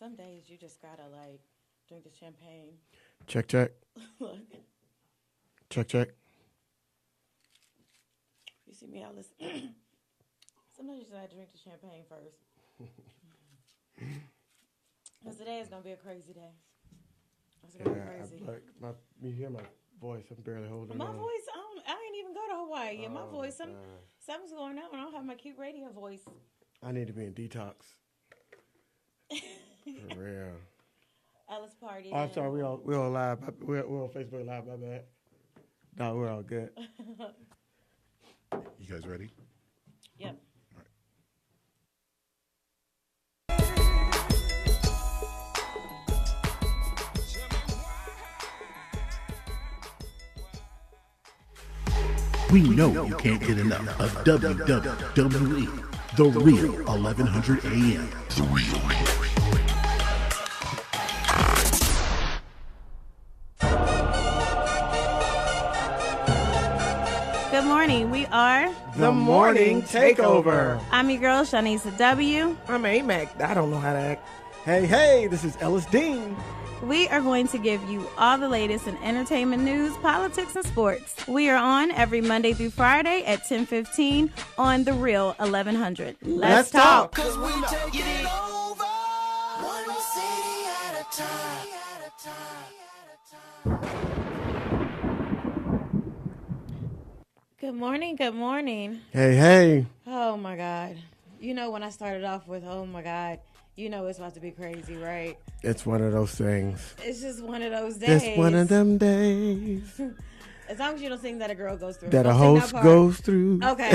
Some days you just gotta like drink the champagne. Check, check. Look, Check, check. you see me, Alice. Sometimes you just gotta drink the champagne first. Because today is gonna be a crazy day. It's gonna be crazy. You hear my voice? I'm barely holding My on. voice, I ain't even go to Hawaii. My voice, something's going on. I don't have my cute radio voice. I need to be in detox. For real. Alice party. Oh, I'm sorry. We all live. We're on Facebook Live. My bad. No, we're all good. You guys ready? Yep. We know you can't get enough of WWE, The Real 1100 AM. The Real. Good morning. We are The Morning Takeover. I'm your girl, Shanice W. I'm AMAC. I don't know how to act. Hey, this is Ellis Dean. We are going to give you all the latest in entertainment news, politics, and sports. We are on every Monday through Friday at 10:15 on The Real 1100. Let's talk. 'Cause we taking it over. One city at a time. Good morning. Good morning. Hey. Oh, my God. You know, when I started off with, oh, my God, you know it's about to be crazy, right? It's one of those things. It's just one of those days. It's one of them days. As long as you don't think that a girl goes through. That Don't a sing host part. goes through. Okay,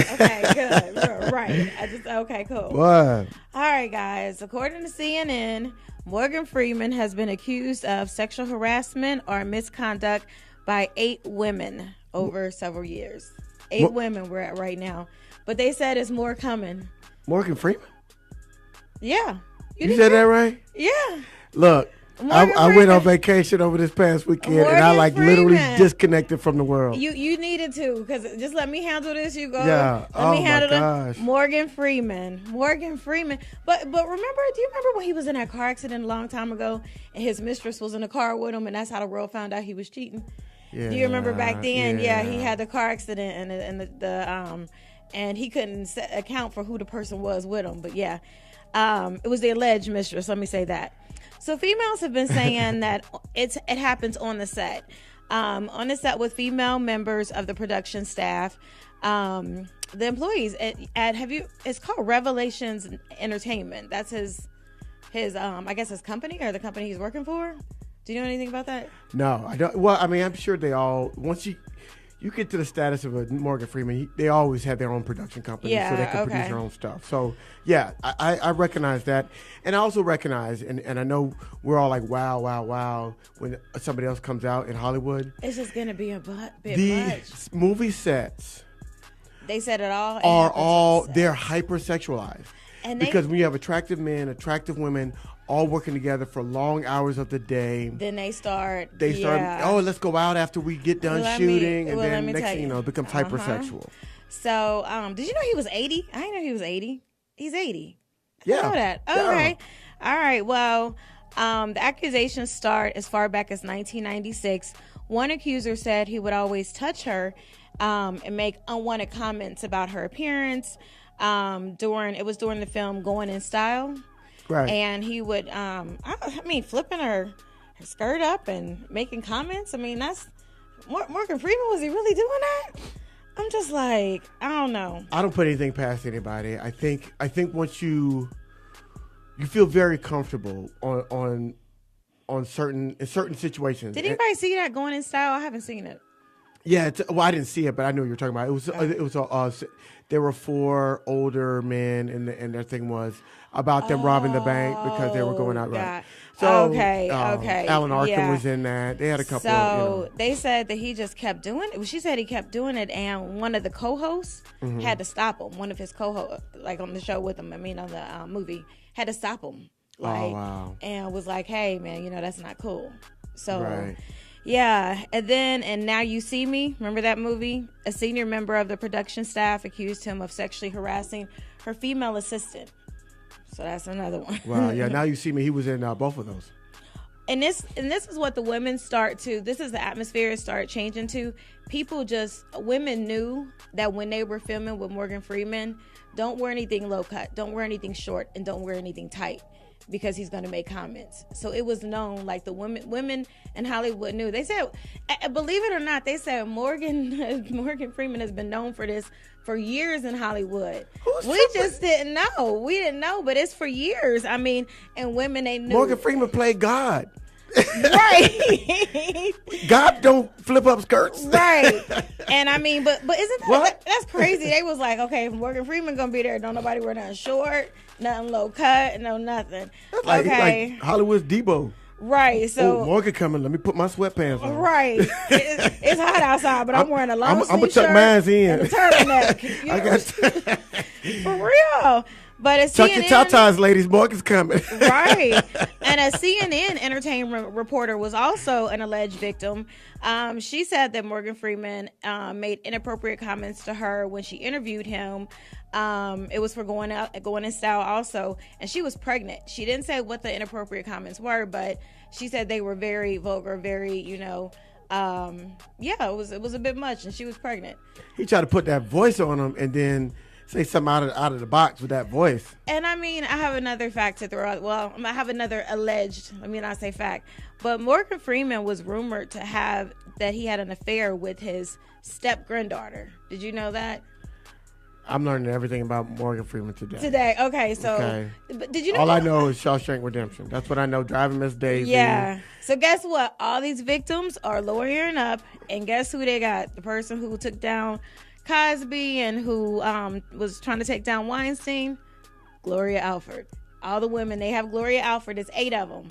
good. Right. Okay, cool. What? All right, guys. According to CNN, Morgan Freeman has been accused of sexual harassment or misconduct by 8 women over several years. 8 women we're at right now. But they said it's more coming. Morgan Freeman? Yeah. You said that right? Yeah. Look, I went on vacation over this past weekend, and I literally disconnected from the world. You needed to, because just let me handle this. You go. Yeah. Let me handle gosh. Morgan Freeman. But remember? Do you remember when he was in that car accident a long time ago, and his mistress was in the car with him, and that's how the world found out he was cheating? Yeah. Do you remember back then? Yeah. He had the car accident, and he couldn't account for who the person was with him. But yeah, it was the alleged mistress. Let me say that. So females have been saying that it happens on the set. On the set with female members of the production staff, the employees it's called Revelations Entertainment. That's his I guess his company, or the company he's working for. Do you know anything about that? No, I don't. Well, I mean, I'm sure they all, once you get to the status of a Morgan Freeman, they always have their own production company, so they can produce their own stuff. So, yeah, I recognize that. And I also recognize, and I know we're all like, wow, when somebody else comes out in Hollywood. It's just going to be a bit much. Movie sets. They said it all. They're hypersexualized. Because when you have attractive men, attractive women, all working together for long hours of the day. Then they start, let's go out after we get done shooting. And then next thing you know, it becomes hypersexual. So, did you know he was 80? I didn't know he was 80. He's 80. I know that. Okay. Yeah. All right. Well, the accusations start as far back as 1996. One accuser said he would always touch her and make unwanted comments about her appearance during the film Going in Style. Right. And he would, flipping her skirt up and making comments. I mean, that's Morgan Freeman. Was he really doing that? I'm just like, I don't know. I don't put anything past anybody. I think once you feel very comfortable on certain situations. Did anybody see that Going in Style? I haven't seen it. Yeah, I didn't see it, but I know what you're talking about. It was there were 4 older men, and their thing was about them robbing the bank because they were going out right. So okay. Alan Arkin was in that. They had a couple. So they said that he just kept doing it. She said he kept doing it, and one of the co-hosts had to stop him. One of his co-hosts, like on the show with him, on the movie, had to stop him. And was like, "Hey, man, that's not cool." So. Right. Yeah, and Now You See Me, remember that movie? A senior member of the production staff accused him of sexually harassing her female assistant. So that's another one. Wow. Yeah. Now you see me. He was in both of those. And this is what the women this is the atmosphere start changing to. Women knew that when they were filming with Morgan Freeman, don't wear anything low cut, don't wear anything short, and don't wear anything tight, because he's going to make comments. So it was known, like the women in Hollywood knew. They said, believe it or not, they said Morgan Freeman has been known for this for years in Hollywood. We just didn't know. We didn't know, but it's for years. I mean, and women, they knew. Morgan Freeman played God. Right. God don't flip up skirts. Right. And I mean, but isn't that's crazy? They was like, okay, if Morgan Freeman gonna be there, don't nobody wear nothing short, nothing low cut, no nothing. That's like Hollywood's Debo. Right. So Morgan coming. Let me put my sweatpants on. Right. It's hot outside, but I'm wearing a long sleeve shirt. I'm gonna tuck mine in. And a turtleneck. You know? For real. But a Tuck your tatas, ladies. Morgan's coming. Right. And a CNN entertainment reporter was also an alleged victim. She said that Morgan Freeman made inappropriate comments to her when she interviewed him. It was for going in style also. And she was pregnant. She didn't say what the inappropriate comments were, but she said they were very vulgar, very, it was a bit much, and she was pregnant. He tried to put that voice on him and then say something out of the box with that voice. And I mean, I have another fact to throw out. Well, I have another alleged, let me not say fact, but Morgan Freeman was rumored to have that he had an affair with his step granddaughter. Did you know that? I'm learning everything about Morgan Freeman today. Okay, so but did you know? All I know is Shawshank Redemption. That's what I know. Driving Miss Daisy. Yeah. So guess what? All these victims are lawyering up, and guess who they got? The person who took down Cosby and who was trying to take down Weinstein, Gloria Alford. All the women, they have Gloria Alford. It's 8 of them,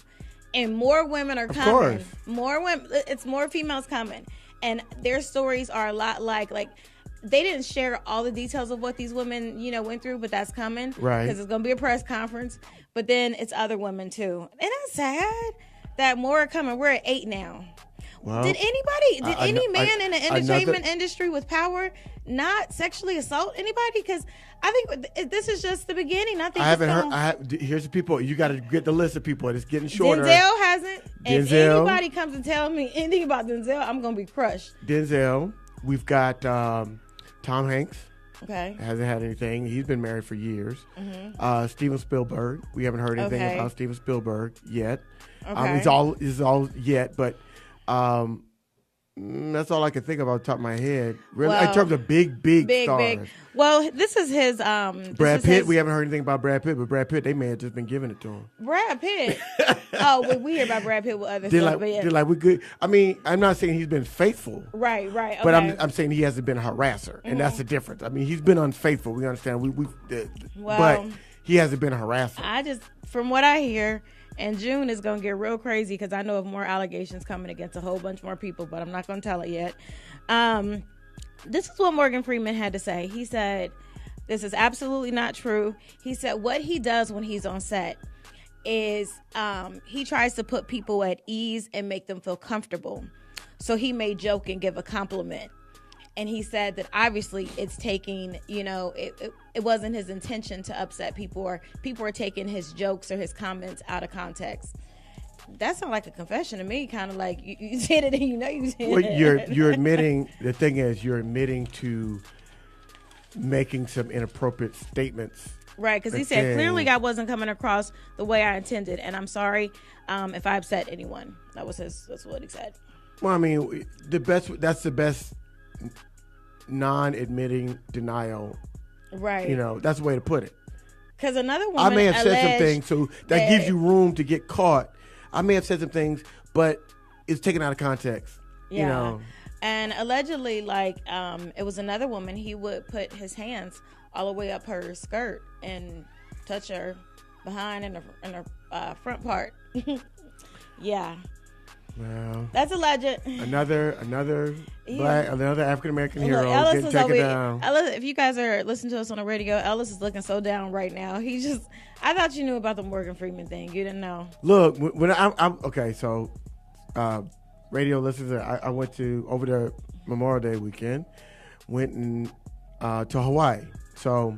and more women are coming. Of course. More women. It's more females coming, and their stories are a lot like they didn't share all the details of what these women went through, but that's coming, right? Because it's gonna be a press conference. But then it's other women too, and that's sad that more are coming. We're at 8 now. Well, did any man in the entertainment industry with power not sexually assault anybody? Because I think this is just the beginning. I haven't heard. Here's the people. You got to get the list of people. It's getting shorter. Denzel hasn't. If anybody comes and tell me anything about Denzel, I'm gonna be crushed. Denzel. We've got Tom Hanks. Okay. Hasn't had anything. He's been married for years. Mm-hmm. Steven Spielberg. We haven't heard anything about Steven Spielberg yet. Okay. It's all yet, but. That's all I can think about off the top of my head. Really, in terms of big stars. Well, this is his. Brad Pitt. We haven't heard anything about Brad Pitt, but Brad Pitt, they may have just been giving it to him. Brad Pitt. We hear about Brad Pitt with other stuff. They're like, we good. I mean, I'm not saying he's been faithful. Right. Okay. But I'm saying he hasn't been a harasser, and that's the difference. I mean, he's been unfaithful. We understand. But he hasn't been a harasser. From what I hear. And June is going to get real crazy because I know of more allegations coming against a whole bunch more people, but I'm not going to tell it yet. This is what Morgan Freeman had to say. He said, this is absolutely not true. He said what he does when he's on set is he tries to put people at ease and make them feel comfortable. So he may joke and give a compliment. And he said that obviously it's taking, it wasn't his intention to upset people, or people are taking his jokes or his comments out of context. That sounds like a confession to me, kind of like you said it and you said it. You're admitting, the thing is, you're admitting to making some inappropriate statements. Right, because he said, clearly I wasn't coming across the way I intended, and I'm sorry if I upset anyone. That's what he said. Well, I mean, that's the best non-admitting denial, right? That's the way to put it. Because another woman, I may have said some things, so that gives you room to get caught. I may have said some things, but it's taken out of context. Yeah. And allegedly, it was another woman. He would put his hands all the way up her skirt and touch her behind and her front part. Yeah. Well, that's alleged. Another African American hero Ellis getting taken down. Ellis, if you guys are listening to us on the radio, Ellis is looking so down right now. I thought you knew about the Morgan Freeman thing. You didn't know. Look, when I'm okay, so radio listeners, I went to over the Memorial Day weekend, went to Hawaii. So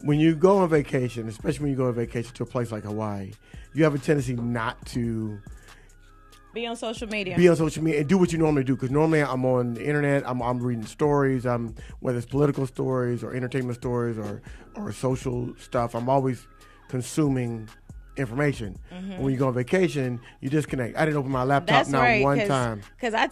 when you go on vacation, especially when you go on vacation to a place like Hawaii, you have a tendency not to be on social media. Be on social media and do what you normally do. Because normally I'm on the internet. I'm reading stories. Whether it's political stories or entertainment stories or social stuff. I'm always consuming information. When you go on vacation, you disconnect. I didn't open my laptop one time. Because I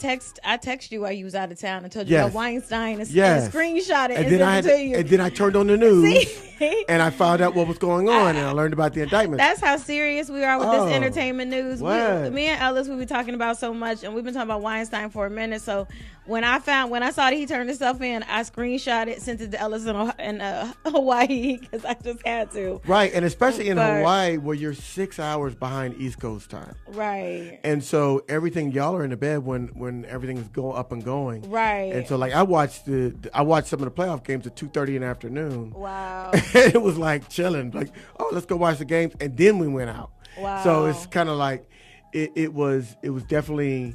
text you while you was out of town and told you about Weinstein and screenshot it and then then I turned on the news and I found out what was going on and I learned about the indictment. That's how serious we are with this entertainment news. Me and Ellis, we were talking about so much, and we've been talking about Weinstein for a minute. So when I saw that he turned himself in, I screenshot it, sent it to Ellis in Hawaii because I just had to. Right, and especially in Hawaii where you're 6 hours behind East Coast time. Right. And so everything, y'all are in the bed when everything's up and going. Right. And so like I watched some of the playoff games at 2:30 in the afternoon. Wow. And it was like chilling, like, oh, let's go watch the games, and then we went out. Wow. So it's kind of like it was definitely.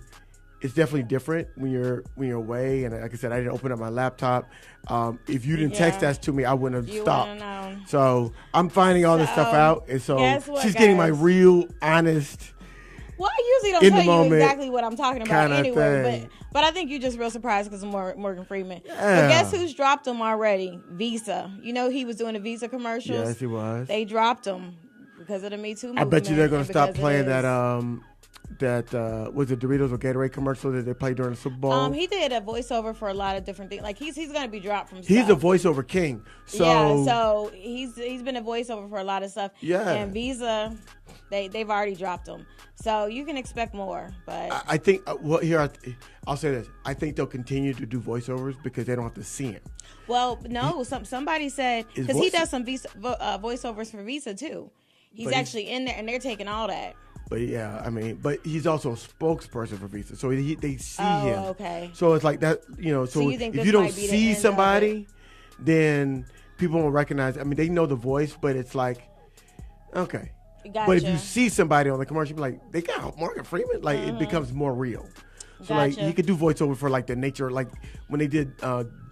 It's definitely different when you're away, and like I said, I didn't open up my laptop. If you didn't text that to me, I wouldn't have stopped. So I'm finding all this stuff out, and so she's getting my real, honest. Well, I usually don't tell you exactly what I'm talking about anyway, but I think you're just real surprised because of Morgan Freeman. Yeah. But guess who's dropped him already? Visa. You know he was doing the Visa commercials. Yes, he was. They dropped him because of the Me Too movement. I bet you they're going to stop playing that was it Doritos or Gatorade commercial that they played during the Super Bowl? He did a voiceover for a lot of different things. Like he's going to be dropped from stuff. He's a voiceover king. So he's been a voiceover for a lot of stuff. Yeah. And Visa, they've already dropped him. So you can expect more. But I think I'll say this. I think they'll continue to do voiceovers because they don't have to see him. Well, no, somebody said because he does some voiceovers for Visa too. He's actually in there and they're taking all that. But yeah, I mean, but he's also a spokesperson for Visa, so they see him. Oh, okay. So it's like that, So if you don't see somebody, then people won't recognize. I mean, they know the voice, but it's like, okay. Gotcha. But if you see somebody on the commercial, like they got Morgan Freeman, like it becomes more real. So like he could do voiceover for like the nature, like when they did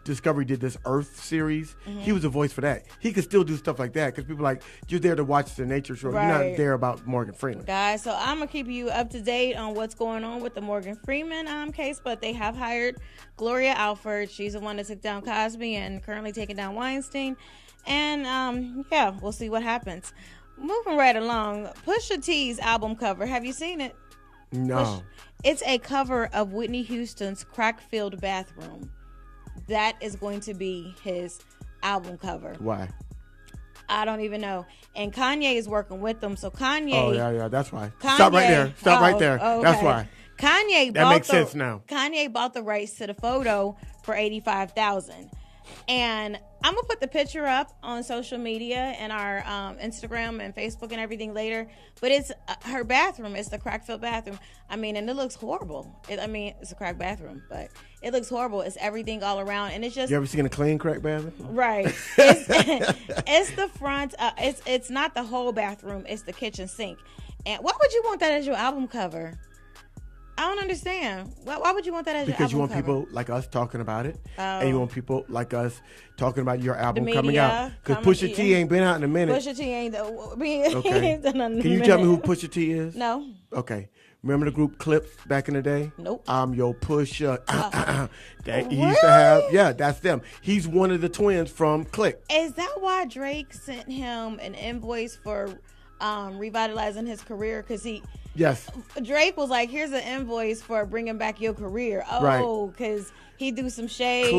Discovery did this Earth series, he was a voice for that. He could still do stuff like that because people like you're there to watch the nature show. Right. You're not there about Morgan Freeman. Guys, so I'm gonna keep you up to date on what's going on with the Morgan Freeman case, but they have hired Gloria Alford. She's the one that took down Cosby and currently taking down Weinstein. And we'll see what happens. Moving right along, Pusha T's album cover. Have you seen it? No. It's a cover of Whitney Houston's Crack-Filled Bathroom. That is going to be his album cover. Why? I don't even know. And Kanye is working with them. So Kanye. Oh, yeah, that's why. Stop right there. Right there. Okay. That's why. That makes sense now. Kanye bought the rights to the photo for $85,000. And I'm going to put the picture up on social media and our Instagram and Facebook and everything later. But it's her bathroom. It's the crack-filled bathroom. I mean, and it looks horrible. It's a crack bathroom, but it looks horrible. It's everything all around. And it's just... You ever seen a clean crack bathroom? Right. It's the front. It's not the whole bathroom. It's the kitchen sink. And why would you want that as your album cover? I don't understand. Why would you want that as your album cover? Because you want people like us talking about it, and you want people like us talking about your album coming out. Because Pusha T ain't been out in a minute. Pusha T ain't okay. done nothing in a minute. Can you tell me who Pusha T is? No. Okay. Remember the group Clips back in the day? Nope. I'm your Pusha. That he used to have. Yeah, that's them. He's one of the twins from Click. Is that why Drake sent him an invoice for revitalizing his career? Because Yes. Drake was like, here's an invoice for bringing back your career. Oh, because he do some shade.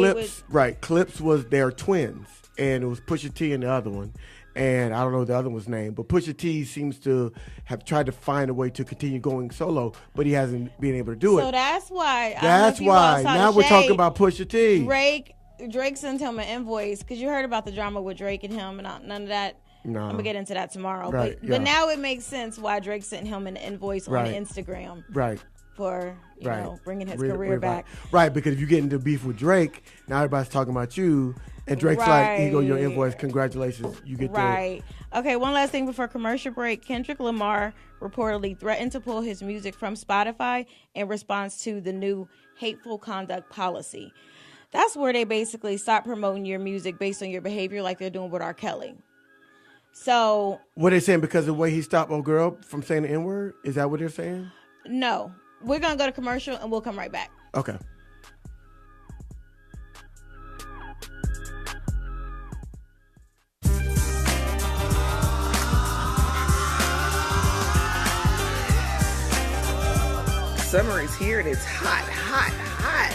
Clips was their twins. And it was Pusha T and the other one. And I don't know the other one's name. But Pusha T seems to have tried to find a way to continue going solo. But he hasn't been able to do it. So that's why. Now we're talking about Pusha T. Drake sent him an invoice. Because you heard about the drama with Drake and him and none of that. No. I'm gonna get into that tomorrow. Right, but now it makes sense why Drake sent him an invoice on Instagram. Right. For bringing his career back. Right, because if you get into beef with Drake, now everybody's talking about you, and Drake's like, "Here you go, your invoice. Congratulations, you get right." Okay, one last thing before commercial break. Kendrick Lamar reportedly threatened to pull his music from Spotify in response to the new hateful conduct policy. That's where they basically stop promoting your music based on your behavior, like they're doing with R. Kelly. So what are they saying? Because of the way he stopped old girl from saying the N-word? Is that what they're saying? no, we're gonna go to commercial and we'll come right back. Okay. Summer is here and it's hot, hot, hot.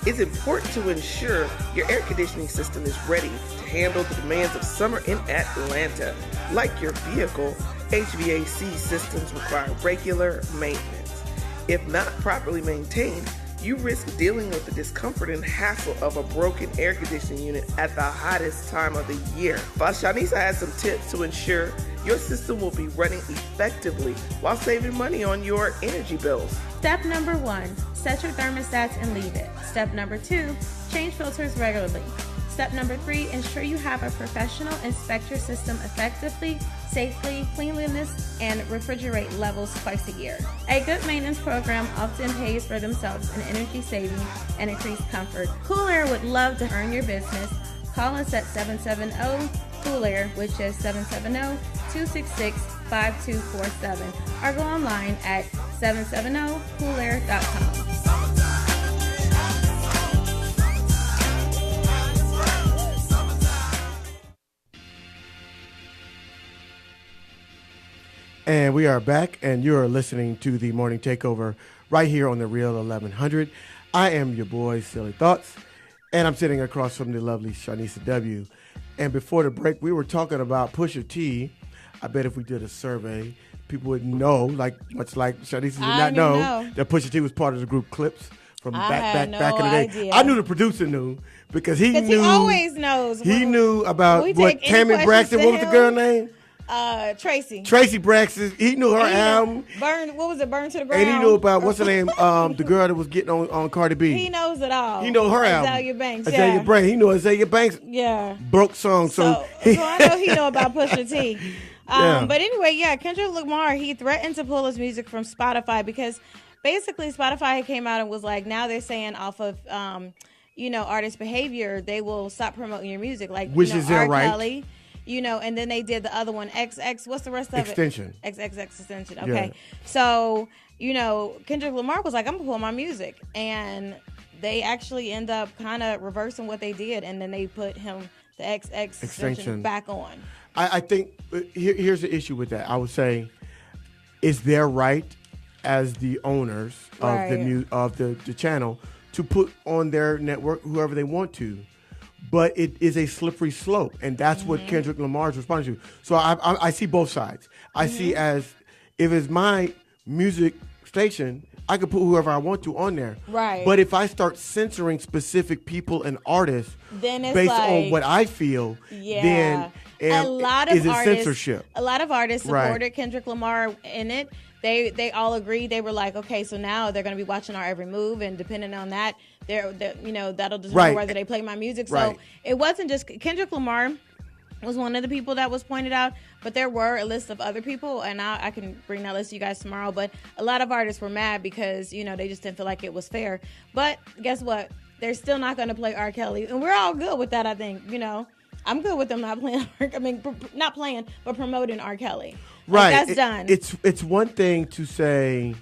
It's important to ensure your air conditioning system is ready to handle the demands of summer in Atlanta. Like your vehicle, HVAC systems require regular maintenance. If not properly maintained, you risk dealing with the discomfort and hassle of a broken air conditioning unit at the hottest time of the year. Shanisa has some tips to ensure your system will be running effectively while saving money on your energy bills. Step number 1, set your thermostats and leave it. Step number 2, change filters regularly. Step number 3, ensure you have a professional inspect your system effectively, safely, cleanliness, and refrigerate levels twice a year. A good maintenance program often pays for themselves in energy saving and increased comfort. Cool Air would love to earn your business. Call us at 770-COOL AIR, which is 770-266-5247, or go online at 770coolair.com. And we are back, and you are listening to the Morning Takeover right here on the Real 1100. I am your boy, Silly Thoughts, and I'm sitting across from the lovely Shanisa W. And before the break, we were talking about Pusha T. I bet if we did a survey, people would know, much like Shanisa did not know that Pusha T was part of the group Clips from back in the day. Idea. I knew the producer knew because he knew. He always knows. He knew about what Tammy Braxton. What was the girl name? Tracy Braxton. He knew her album. Burn to the ground. And he knew about what's her name? The girl that was getting on Cardi B. He knows it all. He know her album. Azalea Banks. Azalea Banks. He knew Azalea Banks. Yeah. Broke song. So I know he know about Pusha T. But anyway, Kendrick Lamar, he threatened to pull his music from Spotify because basically Spotify came out and was like, now they're saying off of artist behavior, they will stop promoting your music, like which is their right. Kelly, and then they did the other one, XX. What's the rest of Extension. it? XXX Extension. Okay, yeah. So Kendrick Lamar was like, I'm gonna pull my music, and they actually end up kind of reversing what they did, and then they put him the XX Extension back on. I think here's the issue with that. I would say it's their right as the owners of the channel to put on their network whoever they want to. But it is a slippery slope, and that's what Kendrick Lamar is responding to. So I see both sides. I see as if it's my music station, I can put whoever I want to on there. Right. But if I start censoring specific people and artists then it's based on what I feel, then a lot of artists, censorship. A lot of artists supported Kendrick Lamar in it. They all agreed. They were like, okay, so now they're going to be watching our every move, and depending on that, they're that'll determine whether they play my music. So it wasn't just Kendrick Lamar was one of the people that was pointed out, but there were a list of other people, and I can bring that list to you guys tomorrow. But a lot of artists were mad because they just didn't feel like it was fair. But guess what? They're still not going to play R. Kelly, and we're all good with that. I think I'm good with them not playing. Not playing, but promoting R. Kelly. Right, that's done. It's one thing to say,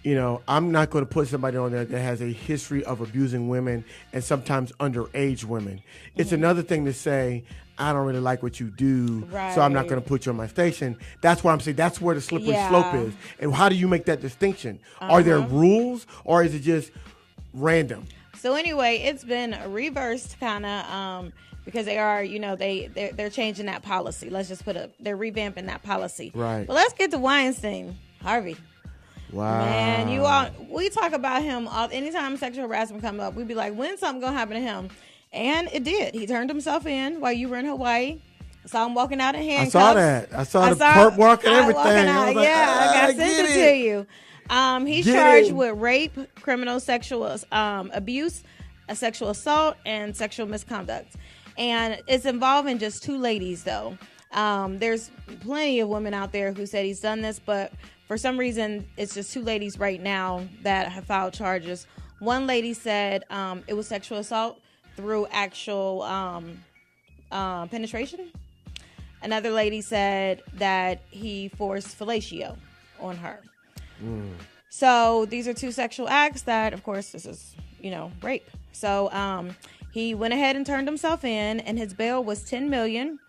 I'm not going to put somebody on there that has a history of abusing women and sometimes underage women. It's another thing to say, I don't really like what you do, so I'm not going to put you on my station. That's why I'm saying that's where the slippery slope is. And how do you make that distinction? Are there rules, or is it just random? So anyway, it's been reversed kind of because they are, they're changing that policy. Let's just they're revamping that policy. Right. But let's get to Weinstein, Harvey. Wow. Man, we talk about him anytime sexual harassment come up. We'd be like, when's something gonna happen to him? And it did. He turned himself in while you were in Hawaii. I saw him walking out in handcuffs. I saw that. I saw the perp walking everything. I got sent it to you. He's charged with rape, criminal sexual abuse, sexual assault, and sexual misconduct. And it's involving just 2 ladies, though. There's plenty of women out there who said he's done this, but for some reason, it's just 2 ladies right now that have filed charges. One lady said it was sexual assault through actual penetration. Another lady said that he forced fellatio on her. So these are 2 sexual acts that, of course, this is, rape. So he went ahead and turned himself in, and his bail was $10 million,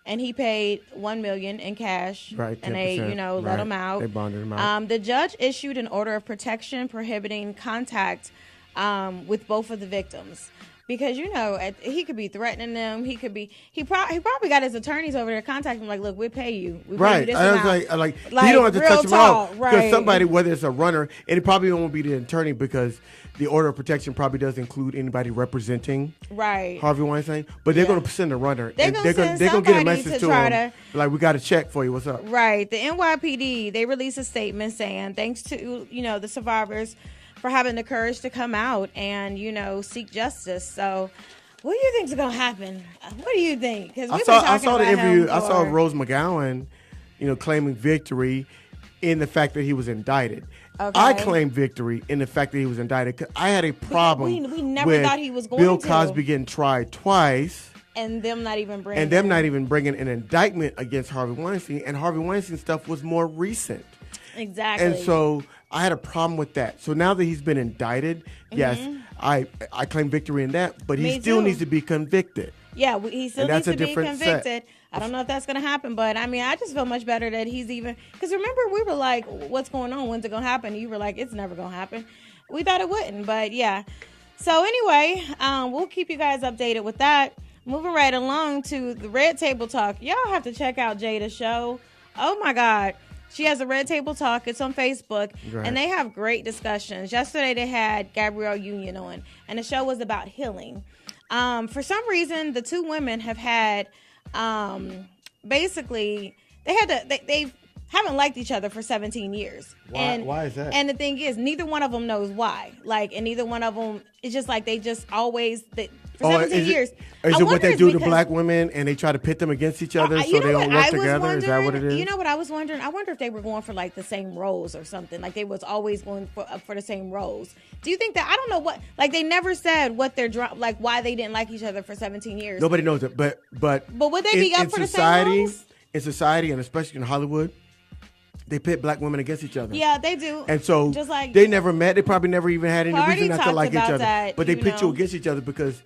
and he paid $1 million in cash. Right, and they, let him out. They bonded him out. The judge issued an order of protection prohibiting contact with both of the victims. Because he could be threatening them. He probably got his attorneys over there contacting him like, look, we'll pay you. We'll pay you this amount. Like you don't have to touch him out because right. somebody, whether it's a runner, and it probably won't be the attorney because the order of protection probably does include anybody representing Harvey Weinstein. But they're going to send a runner. They're going to get a message to him like, we got a check for you. What's up? Right. The NYPD, they released a statement saying thanks to the survivors for having the courage to come out and, seek justice. So what do you think is going to happen? What do you think? Because I saw the interview. I saw Rose McGowan, claiming victory in the fact that he was indicted. Okay. I claim victory in the fact that he was indicted because I had a problem we never with thought he was going Bill to. Cosby getting tried twice. And them not even bringing an indictment against Harvey Weinstein. And Harvey Weinstein stuff was more recent. Exactly. And so I had a problem with that. So now that he's been indicted, yes, I claim victory in that, but he still needs to be convicted. Yeah, he still needs to be convicted. Set. I don't know if that's going to happen, but I just feel much better that he's even, because remember we were like, what's going on? When's it going to happen? You were like, it's never going to happen. We thought it wouldn't, but yeah. So anyway, we'll keep you guys updated with that. Moving right along to the Red Table Talk. Y'all have to check out Jada's show. Oh my God. She has a Red Table Talk. It's on Facebook, and they have great discussions. Yesterday, they had Gabrielle Union on, and the show was about healing. For some reason, the 2 women have had, basically, they haven't liked each other for 17 years. Why is that? And the thing is, neither one of them knows why. And neither one of them, it's just like they just always, for 17 years. Is it what they do to black women and they try to pit them against each other so they don't work together? Is that what it is? You know what I was wondering? I wonder if they were going for the same roles or something. Like they was always going for the same roles. Do you think that? I don't know what. They never said what their why they didn't like each other for 17 years. Nobody knows it, but would they be up for the same roles? In society, and especially in Hollywood, they pit black women against each other. Yeah, they do. And so just they never met. They probably never even had any reason not to like each other. That, but they pit you against each other because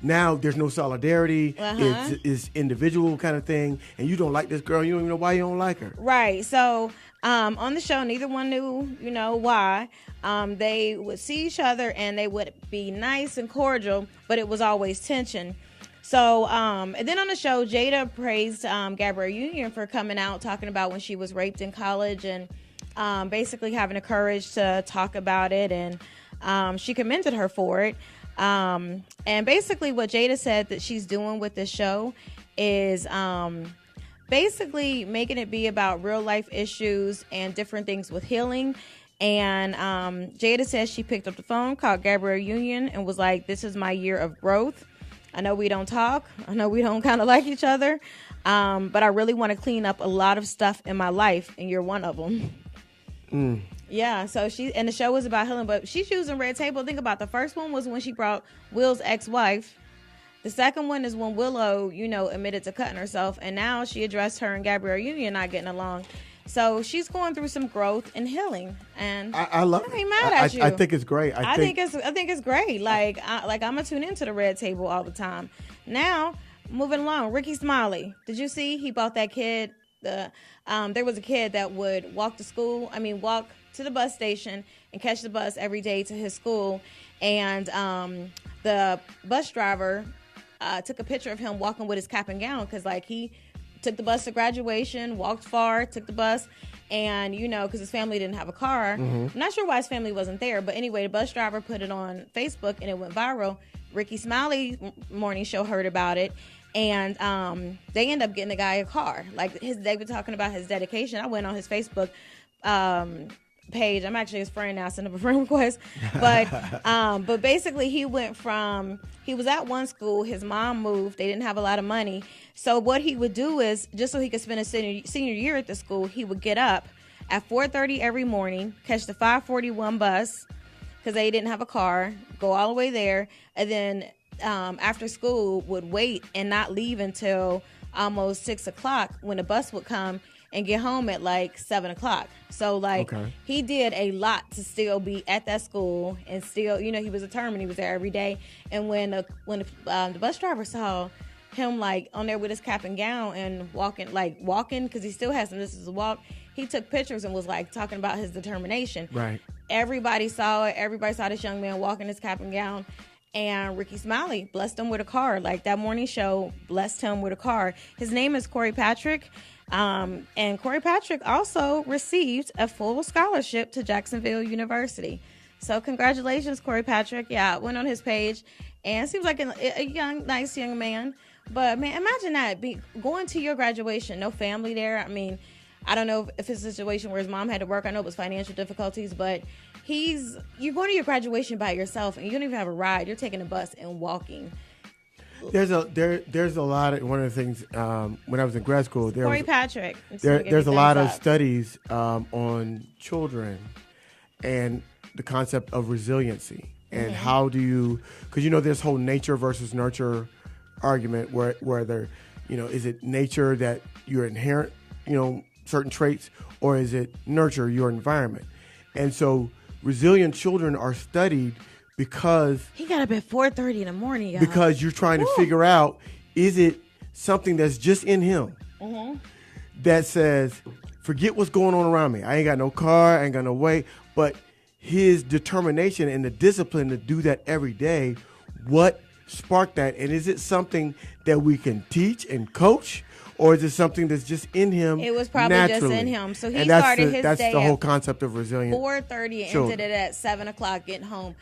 now there's no solidarity. It's individual kind of thing. And you don't like this girl. You don't even know why you don't like her. Right. So on the show, neither one knew, why. They would see each other and they would be nice and cordial, but it was always tension. So, and then on the show, Jada praised Gabrielle Union for coming out, talking about when she was raped in college and basically having the courage to talk about it. And she commended her for it. And basically what Jada said that she's doing with this show is basically making it be about real life issues and different things with healing. And Jada says she picked up the phone, called Gabrielle Union, and was like, this is my year of growth. I know we don't talk. I know we don't kind of like each other. But I really want to clean up a lot of stuff in my life, and you're one of them. Yeah, so and the show was about healing, but she's using Red Table. Think about the first one was when she brought Will's ex-wife. The second one is when Willow, admitted to cutting herself, and now she addressed her and Gabrielle Union not getting along. So she's going through some growth and healing, and I love it. I ain't mad at you. I think it's great. I think it's great. I'm gonna tune into the Red Table all the time. Now, moving along, Ricky Smiley. Did you see he bought that kid? There was a kid that would walk to the bus station and catch the bus every day to his school, and the bus driver took a picture of him walking with his cap and gown because he took the bus to graduation, walked far, took the bus, and because his family didn't have a car. I'm not sure why his family wasn't there, but anyway, the bus driver put it on Facebook and it went viral. Ricky Smiley morning show heard about it, and they end up getting the guy a car. They were talking about his dedication. I went on his Facebook page. I'm actually his friend now. I sent him a friend request, but basically he was at one school. His mom moved. They didn't have a lot of money. So what he would do is, just so he could spend his senior year at the school, he would get up at 4:30 every morning, catch the 541 bus because they didn't have a car, go all the way there, and then after school would wait and not leave until almost 6 o'clock when the bus would come and get home at like 7 o'clock. So like he did a lot to still be at that school and still, you know, he was determined. He was there every day. And when the bus driver saw him like on there with his cap and gown and walking because he still has some distance to walk, he took pictures and was like talking about his determination. Right. Everybody saw it. Everybody saw this young man walking his cap and gown. And Ricky Smiley blessed him with a car. Like that morning show blessed him with a car. His name is Corey Patrick. And Corey Patrick also received a full scholarship to Jacksonville University. So congratulations, Corey Patrick. Yeah, I went on his page and seems like a young, nice young man. But man, imagine that, going to your graduation, no family there. I mean, I don't know if it's a situation where his mom had to work. I know it was financial difficulties, but you're going to your graduation by yourself and you don't even have a ride. You're taking a bus and walking. There's a lot of, one of the things when I was in grad school, Corey Patrick. There's a lot of studies on children and the concept of resiliency and how do you, because you know this whole nature versus nurture argument where there, you know, is it nature that you're inherent, you know, certain traits, or is it nurture your environment? And so resilient children are studied because he got up at 4:30 in the morning, y'all. Because you're trying to figure out, is it something that's just in him that says, forget what's going on around me. I ain't got no car, I ain't got no way, but his determination and the discipline to do that every day, what sparked that? And is it something that we can teach and coach? Or is it something that's just in him? It was probably naturally? Just in him. So he started his day that's the whole concept of resilience. 4:30 and ended it at 7 o'clock getting home.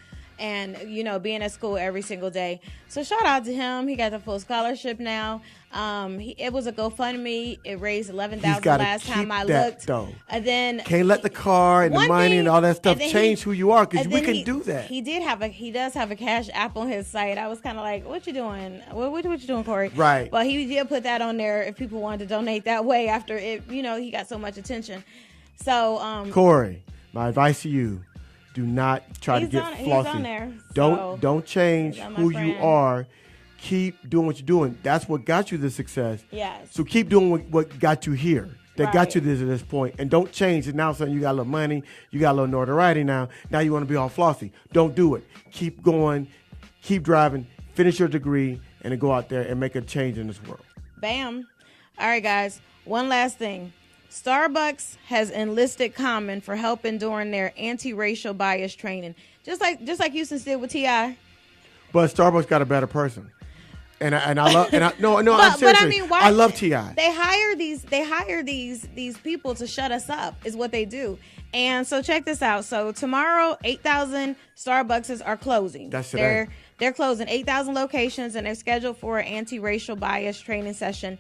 And, you know, being at school every single day. So shout out to him. He got the full scholarship now. It was a GoFundMe. It raised $11,000 last time I looked. Though. And then can't let the car and the money and all that stuff change who you are, because we can do that. He does have a cash app on his site. I was kind of like, what you doing? What you doing, Corey? Right. But he did put that on there if people wanted to donate that way after it. You know, he got so much attention. So Corey, my advice to you: do not try to get flossy. He's on there. Don't change who you are. Keep doing what you're doing. That's what got you the success. Yes. So keep doing what got you here. That got you this point. And don't change it. Now all of a sudden you got a little money. You got a little notoriety now. Now you want to be all flossy. Don't do it. Keep going. Keep driving. Finish your degree. And then go out there and make a change in this world. Bam. All right, guys. One last thing. Starbucks has enlisted Common for helping during their anti-racial bias training. Just like Houston did with T.I. But Starbucks got a better person. And I love but I mean, why, I love T.I. They hire these people to shut us up is what they do. And so check this out. So tomorrow 8,000 Starbucks are closing. That's today. They're closing 8,000 locations and they're scheduled for an anti-racial bias training session.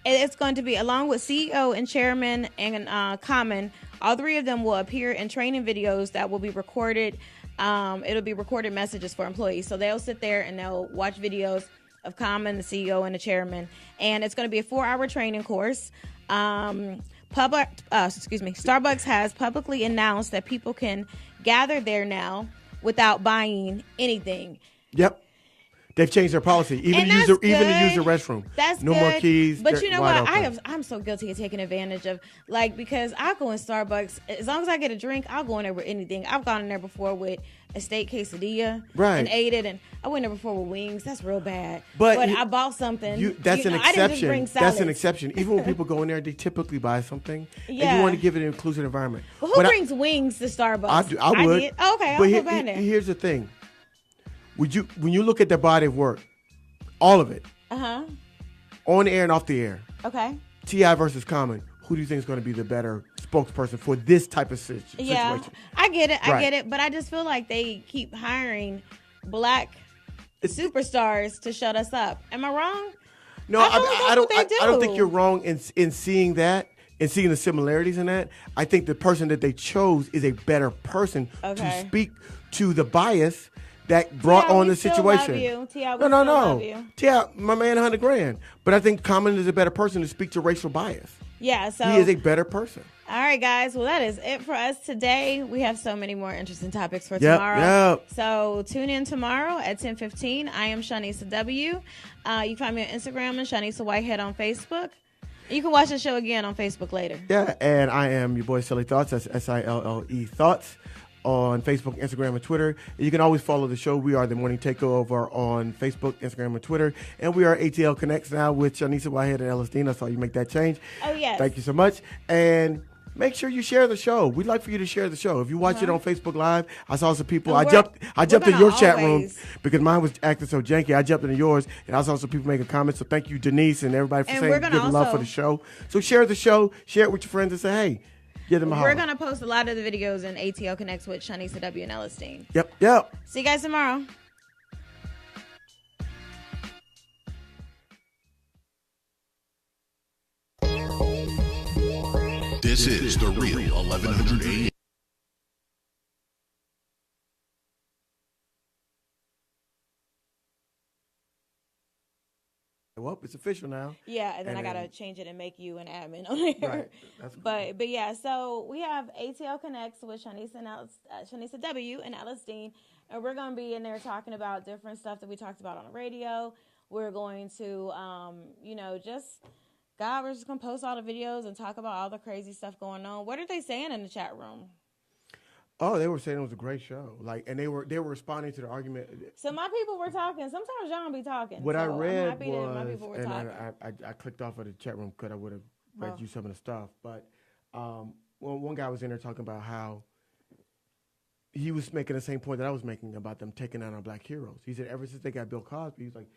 It's going to be along with CEO and chairman and Common. All three of them will appear in training videos that will be recorded. It'll be recorded messages for employees. So they'll sit there and they'll watch videos of Common, the CEO, and the chairman. And it's going to be a 4-hour training course. Starbucks has publicly announced that people can gather there now without buying anything. Yep. They've changed their policy, even to use the restroom. That's no good. more keys. But you know what? I'm so guilty of taking advantage of, because I go in Starbucks as long as I get a drink. I'll go in there with anything. I've gone in there before with a steak quesadilla, and ate it, and I went there before with wings. That's real bad. But I bought something. That's an exception. I didn't just bring salads. That's an exception. Even when people go in there, they typically buy something, and you want to give it an inclusive environment. Well, who brings wings to Starbucks? I would. Okay, I'll put that in there. Here's the thing. When you look at their body of work, all of it, on the air and off the air, T.I. versus Common, who do you think is going to be the better spokesperson for this type of situation? Yeah, I get it, but I just feel like they keep hiring black superstars to shut us up. Am I wrong? No, I don't think you're wrong in seeing that and seeing the similarities in that. I think the person that they chose is a better person to speak to the bias that brought on the situation. No. T.I., my man, $100,000. But I think Common is a better person to speak to racial bias. Yeah, so he is a better person. All right, guys. Well, that is it for us today. We have so many more interesting topics for tomorrow. So tune in tomorrow at 10:15. I am Shanisa W. You can find me on Instagram and Shanisa Whitehead on Facebook. You can watch the show again on Facebook later. Yeah, and I am your boy Silly Thoughts. That's SILLE Thoughts on Facebook, Instagram, and Twitter. You can always follow the show. We are The Morning Takeover on Facebook, Instagram, and Twitter. And we are ATL Connects now with Shanisa Whitehead and Ellis Dean. I saw you make that change. Oh, yes. Thank you so much. And make sure you share the show. We'd like for you to share the show. If you watch it on Facebook Live, I saw some people. I jumped in your chat room because mine was acting so janky. I jumped into yours, and I saw some people making comments. So thank you, Denise, and everybody for saying giving love for the show. So share the show. Share it with your friends and say, hey, give them a holler. We're going to post a lot of the videos in ATL Connects with Shanisa W. and Ellis Dean. Yep. See you guys tomorrow. This is The Real 1100 AM. Well, it's official now. Yeah, and then I gotta change it and make you an admin on there. Right. That's cool. But yeah, so we have ATL Connects with Shanisa and Shanisa W. and Ellis Dean, and we're gonna be in there talking about different stuff that we talked about on the radio. We're going to, we're just gonna post all the videos and talk about all the crazy stuff going on. What are they saying in the chat room? Oh, they were saying it was a great show. And they were responding to the argument. So my people were talking. Sometimes y'all don't be talking. What I read I'm happy that my people were and talking. I clicked off of the chat room because I would have read you some of the stuff. But one guy was in there talking about how he was making the same point that I was making about them taking out our black heroes. He said ever since they got Bill Cosby, he's like,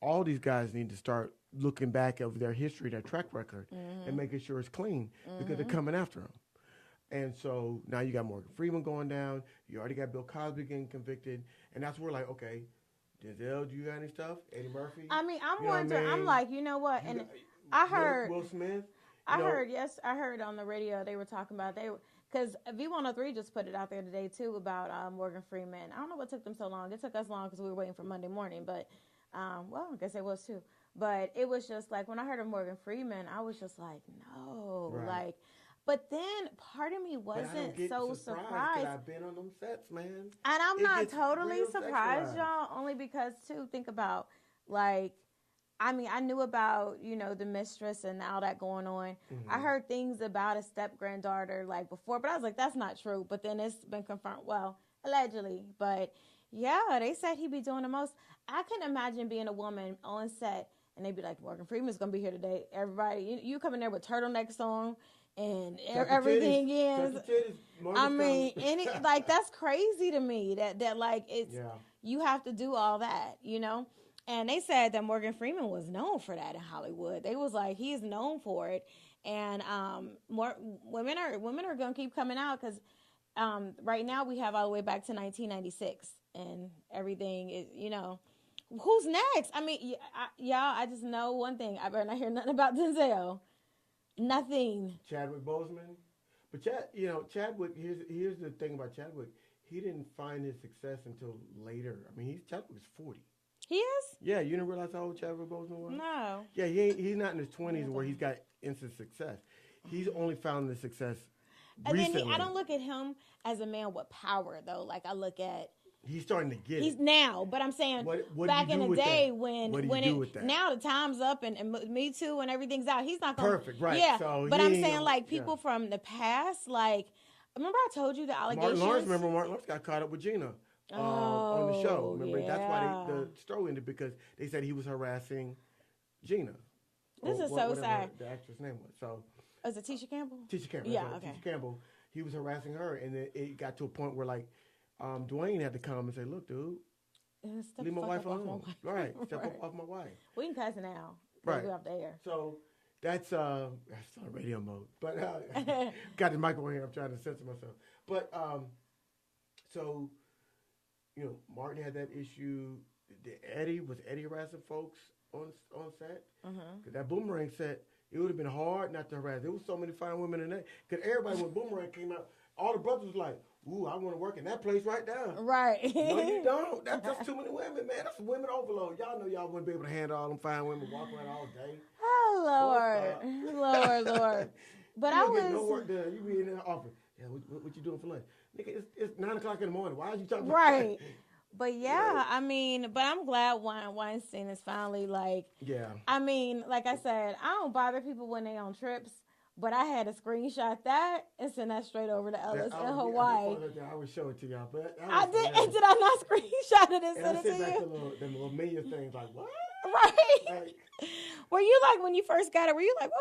all these guys need to start looking back over their history, their track record, and making sure it's clean because they're coming after them. And so now you got Morgan Freeman going down. You already got Bill Cosby getting convicted. And that's where, like, okay, Denzel, do you got any stuff? Eddie Murphy? I mean, I'm wondering, I'm like, you know what? And I heard Will Smith? I heard on the radio they were talking about, because V103 just put it out there today, too, about Morgan Freeman. I don't know what took them so long. It took us long because we were waiting for Monday morning. But, I guess it was, too. But it was just like, when I heard of Morgan Freeman, I was just like, no. Right. Like, but then part of me wasn't so surprised. I've been on them sets, man. And I'm not totally surprised, y'all, only because, too, think about, like, I mean, I knew about, the mistress and all that going on. Mm-hmm. I heard things about a step-granddaughter, like, before, but I was like, that's not true. But then it's been confirmed, well, allegedly. But, yeah, they said he'd be doing the most. I can imagine being a woman on set, and they'd be like, Morgan Freeman's going to be here today. Everybody, you come in there with turtlenecks on, and everything is. I mean, that's crazy to me. That like it's you have to do all that, And they said that Morgan Freeman was known for that in Hollywood. They was like, he's known for it, and more women are gonna keep coming out because right now we have all the way back to 1996, and everything is who's next? I mean, I just know one thing. I better not hear nothing about Denzel. Nothing. Chadwick Boseman, but Chadwick. Here's the thing about Chadwick. He didn't find his success until later. I mean, Chadwick is 40. He is? Yeah, you didn't realize how old Chadwick Boseman was? No. Yeah, he's not in his 20s where he's got instant success. He's only found the success recently. And then I don't look at him as a man with power though. Like I look at. He's starting to get He's it. now, but I'm saying what back in the day that? when that? Now the time's up and Me Too and everything's out. He's not going perfect, right? Yeah, so but I'm saying like people from the past, like remember I told you the allegations. Martin Lawrence got caught up with Gina on the show. Remember that's why the story ended because they said he was harassing Gina. This is so sad. The actress name was so. Was it Tisha Campbell? Tisha Campbell. Yeah, right. okay. Tisha Campbell. He was harassing her, and then it got to a point where like. Dwayne had to come and say, "Look, dude, leave my wife alone." Right, step off my wife. We can cuss now. Right, we're off the air. So that's on radio mode. But got the microphone here. I'm trying to censor myself. But so Martin had that issue. Was Eddie harassing folks on set? Because that Boomerang set, it would have been hard not to harass. There was so many fine women in that. Because everybody when Boomerang came out, all the brothers was like. Ooh, I want to work in that place right now. Right. No, you don't. That's too many women, man. That's women overload. Y'all know y'all wouldn't be able to handle all them fine women walking around all day. Oh, Lord. Lord. But you I don't get no was work done. You be in the office. Yeah, what you doing for lunch? Nigga, it's 9 o'clock in the morning. Why are you talking about right. that? But yeah, I mean, but I'm glad Weinstein is finally like. Yeah. I mean, like I said, I don't bother people when they on trips, but I had to screenshot that and send that straight over to Ellis in Hawaii. I would show it to y'all, but I did. And did I not screenshot it and And send I it to sent back you? the little minion things like, what? Right. Like, Were you like when you first got it? Were you like, why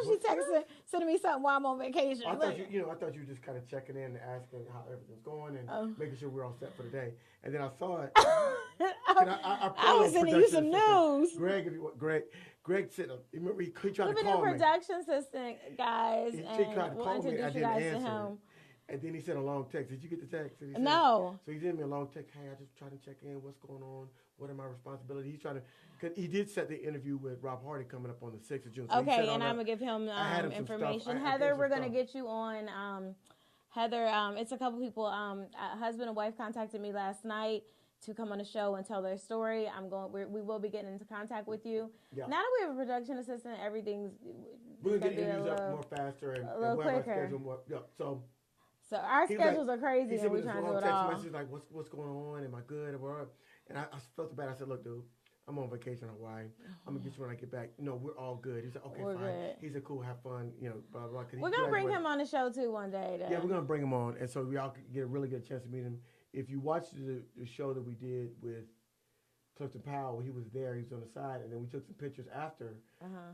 she texting, sending me something while I'm on vacation? I thought you were just kind of checking in and asking how everything's going and making sure we're all set for the day. And then I saw it. I was sending you some news. Greg said, remember he tried to We've been call a me. production assistant, guys, He and tried to we'll call me. introduce I you didn't guys to answer. him. And then he sent a long text. Did you get the text? And he No. So he sent me a long text. Hey, I just tried to check in. What's going on? What are my responsibilities? He's trying to. Cause he did set the interview with Rob Hardy coming up on the 6th of June. So Okay, and I'm gonna give him information. Heather, we're gonna get you on. Heather, it's a couple people. Husband and wife contacted me last night to come on the show and tell their story. We will be getting into contact with you. Yeah. Now that we have a production assistant, everything's we're gonna get interviews up more faster and a little quicker. So our schedules are crazy, and we're trying to do it all. Message like, what's going on? Am I good? And I felt bad. I said, look, dude, I'm on vacation in Hawaii. I'm gonna get you when I get back. No, we're all good. He said, okay, we're fine. Good. He said, cool, have fun. Blah blah. We're gonna bring him on the show too one day. Yeah, we're gonna bring him on, and so we all get a really good chance to meet him. If you watch the show that we did with Clifton Powell, he was there. He was on the side, and then we took some pictures after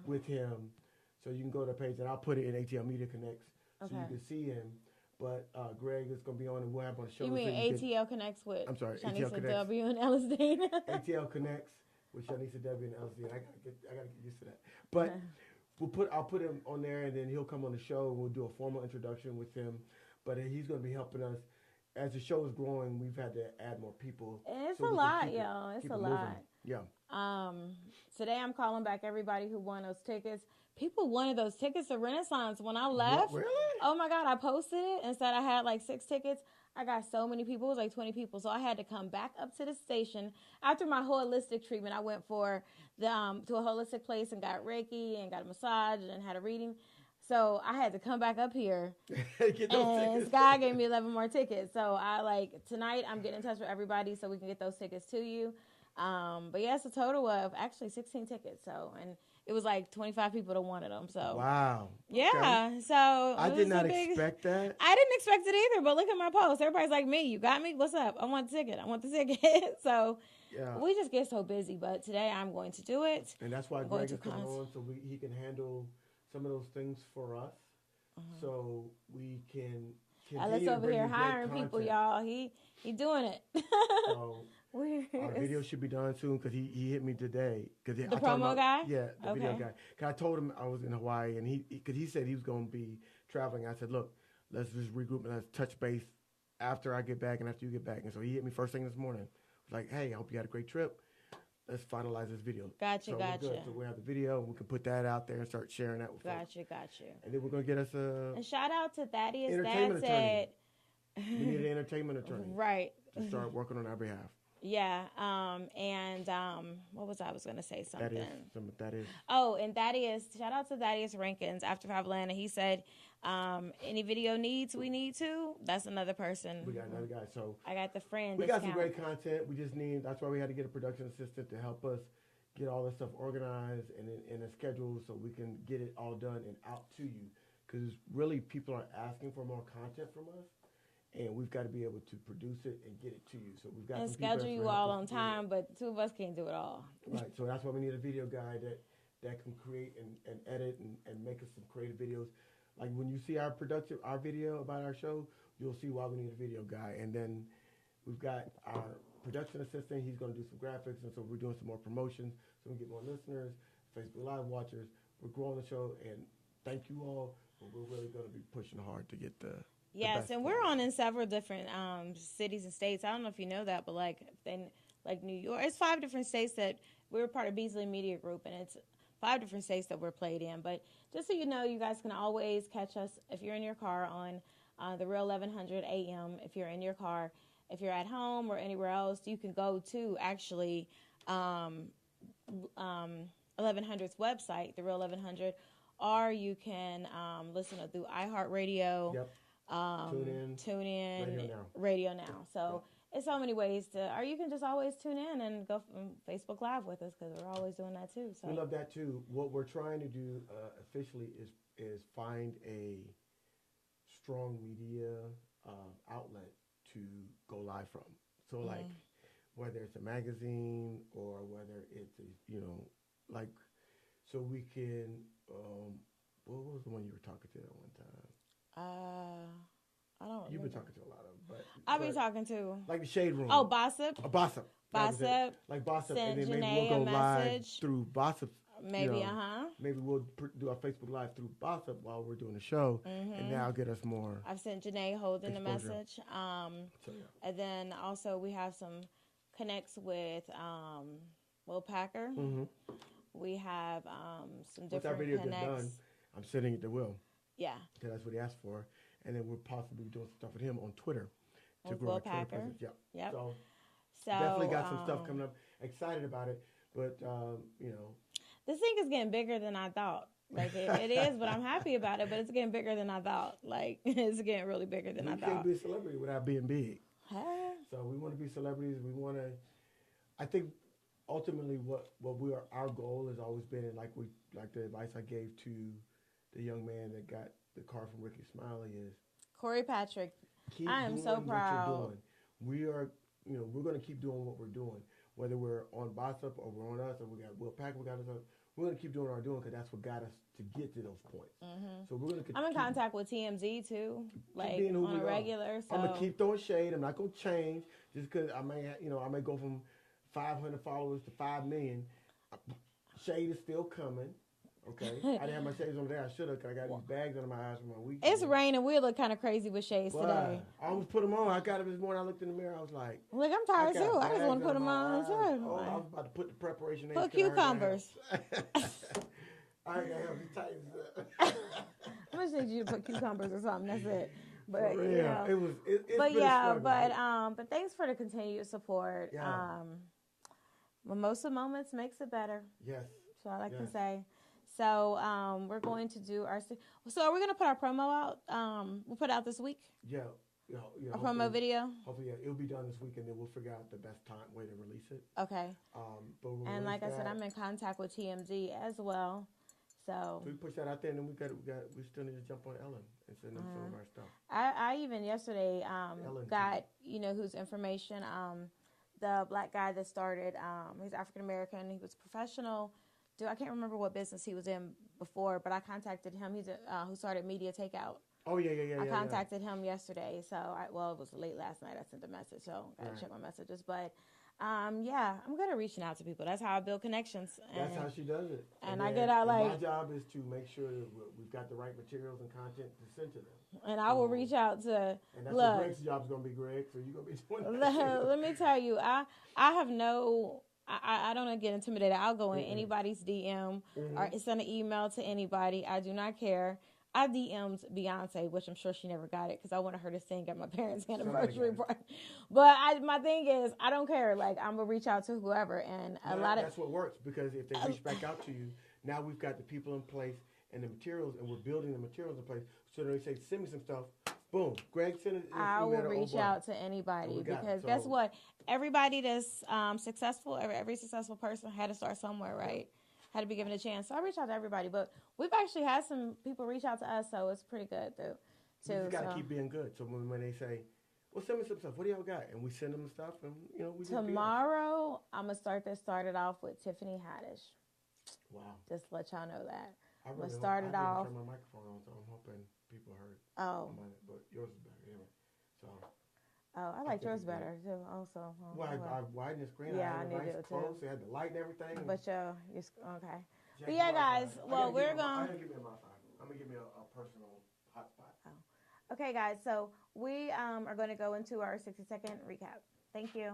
with him. So you can go to the page, and I'll put it in ATL Media Connects so you can see him. But Greg is going to be on, and we'll have on the show. You mean ATL Connects with? I'm sorry, Shanisha ATL Connects. W and Ellis Dean. ATL Connects with Shanisha W and Ellis Dean. I gotta get used to that. But I'll put him on there, and then he'll come on the show, and we'll do a formal introduction with him. But he's going to be helping us. As the show is growing, we've had to add more people. It's a lot, y'all. It's a lot. Yeah. Today I'm calling back everybody who won those tickets. People wanted those tickets to Renaissance when I left. What, really? Oh my God, I posted it and said I had like 6 tickets. I got so many people. It was like 20 people. So I had to come back up to the station. After my holistic treatment, I went for to a holistic place and got Reiki and got a massage and had a reading. So I had to come back up here, and Sky gave me 11 more tickets. So tonight I'm getting in touch with everybody so we can get those tickets to you. But yeah, it's a total of actually 16 tickets. So, and it was like 25 people that wanted them. So wow, yeah. Okay. So I did not expect that. I didn't expect it either. But look at my post. Everybody's like, "Me, you got me? What's up? I want the ticket. I want the ticket." So we just get so busy. But today I'm going to do it. And that's why Greg is coming on, so he can handle some of those things for us, so we can Ellis over here hiring people, y'all. He doing it. So our video should be done soon because he hit me today. The promo guy? Yeah, the video guy. Because I told him I was in Hawaii, and he said he was going to be traveling. I said, look, let's just regroup and let's touch base after I get back and after you get back. And so he hit me first thing this morning. He was like, hey, I hope you had a great trip. Let's finalize this video. Gotcha. So we have the video, and we can put that out there and start sharing that with folks. Gotcha. And then we're going to get us and shout out to Thaddeus. Entertainment attorney. We need an entertainment attorney. Right. To start working on our behalf. Yeah. What was I was going to say something. That is. Oh, and Thaddeus, shout out to Thaddeus Rankins, After 5 Atlanta. He said, any video needs we need to. That's another person. We got another guy. So I got the friend. We got some great content. We just that's why we had to get a production assistant to help us get all this stuff organized and in a schedule so we can get it all done and out to you. Because really people are asking for more content from us. And we've got to be able to produce it and get it to you. So we've got and schedule you all on time, but 2 of us can't do it all. Right. So that's why we need a video guy that can create and edit and make us some creative videos. Like when you see our video about our show, you'll see why we need a video guy. And then we've got our production assistant. He's going to do some graphics, and so we're doing some more promotions so we can get more listeners, Facebook Live watchers. We're growing the show, and thank you all. But we're really going to be pushing hard to get the. Yes, and we're on in several different cities and states. I don't know if you know that, but like New York, it's 5 different states that we're part of Beasley Media Group, and it's 5 different states that we're played in. But just so you know, you guys can always catch us if you're in your car on the Real 1100 AM. If you're in your car, if you're at home or anywhere else, you can go to actually 1100's website, the Real 1100, or you can listen through iHeartRadio. Yep. Tune in, Radio Now. So it's so many ways to, or you can just always tune in and go from Facebook Live with us because we're always doing that too. So we love that too. What we're trying to do officially is find a strong media outlet to go live from. So like whether it's a magazine or whether it's so we can. What was the one you were talking to that one time? I don't remember. You've been talking to a lot of them, but I've been talking to like the Shade Room. Oh, Bossip. Bossip. Like Bossip, and then maybe Janae we'll go a live message. through Bossip. Maybe, Maybe we'll do our Facebook Live through Bossip while we're doing the show, and that'll get us more. I've sent Janae Holden a exposure. message. And then also we have some connects with Will Packer. We have some different Once our video connects. gets done, I'm sending it to Will. Yeah. Because that's what he asked for. And then we'll possibly be doing stuff with him on Twitter to With grow Will our Twitter Packer. presence. Yep. So So definitely got some stuff coming up. Excited about it. But, this thing is getting bigger than I thought. Like it is, but I'm happy about it. But it's getting bigger than I thought. Like it's getting really bigger than I you thought. can't be a celebrity without being big. Huh? So we want to be celebrities. We want to. I think ultimately what our goal has always been, and like the advice I gave to the young man that got the car from Ricky Smiley is Corey Patrick, keep I am doing so what proud. you're doing. We are, we're going to keep doing what we're doing, whether we're on Bossip or we're on us or we got Will Packer, we got us. We're going to keep doing what we're doing because that's what got us to get to those points. So we're going to. I'm in contact with TMZ too, like being who on we a are. regular. So I'm gonna keep throwing shade. I'm not gonna change just because I may go from 500 followers to 5 million. Shade is still coming. Okay, I didn't have my shades on there. I should have. Cause I got these bags under my eyes from my week. It's raining. We look kind of crazy with shades today. I almost put them on. I got up this morning. I looked in the mirror. I was like, Look, I'm tired got too. I just bags want to put under them my on eyes. too. Oh, I was about to put the preparation in. Put cucumbers. I ain't gonna help you tighten it. I'm just need you to put cucumbers or something. That's it. But For real. you know. It was. It's But been a yeah, struggle. but thanks for the continued support. Yeah. Mimosa moments makes it better. Yes. So I like to Yes. say. So we're going to do our. So are we going to put our promo out? We'll put it out this week. Yeah. A promo video. Hopefully, it'll be done this week, and then we'll figure out the best way to release it. Okay. But we'll And like I release said, that. I'm in contact with TMZ as well. So we push that out there, and then we still need to jump on Ellen and send them some of our stuff. I even yesterday Ellen got whose information the black guy that started he's African American. He was professional. I can't remember what business he was in before, but I contacted him. He's who started Media Takeout. Oh yeah. I contacted him yesterday, so it was late last night. I sent a message, so I gotta check my messages. But I'm good at reaching out to people. That's how I build connections. That's how she does it. And I get out my job is to make sure that we've got the right materials and content to send to them. And I will reach out to. And that's what Greg's job is going to be, Greg. So you're going to be doing that. Let me tell you, I have no. I don't get intimidated. I'll go in anybody's DM or send an email to anybody. I do not care. I DM'd Beyonce, which I'm sure she never got it because I wanted her to sing at my parents' anniversary party. But my thing is, I don't care. Like, I'm going to reach out to whoever. And that's what works because if they reach back out to you, now we've got the people in place and the materials, and we're building the materials in place. So they say, send me some stuff. Boom. Greg, send it. I will reach out to anybody because guess what? Everybody that's successful, every successful person had to start somewhere, right? Had to be given a chance. So I reach out to everybody. But we've actually had some people reach out to us, so it's pretty good, too. You just got to keep being good. So when they say, well, send me some stuff. What do y'all got? And we send them stuff, and, we Tomorrow, I'm going to started off with Tiffany Haddish. Wow. Just to let y'all know that. I I'm going to start it off. I turned my microphone on, so I'm hoping people heard. Oh. But yours is better, anyway. So. Oh, I like yours better, too, also. Well, I widened the screen. Yeah, I had I need to, close. too. It had the light and everything. But okay. Jack, But yeah, guys, well, we're going I'm going to give me a Wi-Fi. I'm going to give me a personal hotspot. Oh. Okay, guys, so we are going to go into our 60-second recap. Thank you.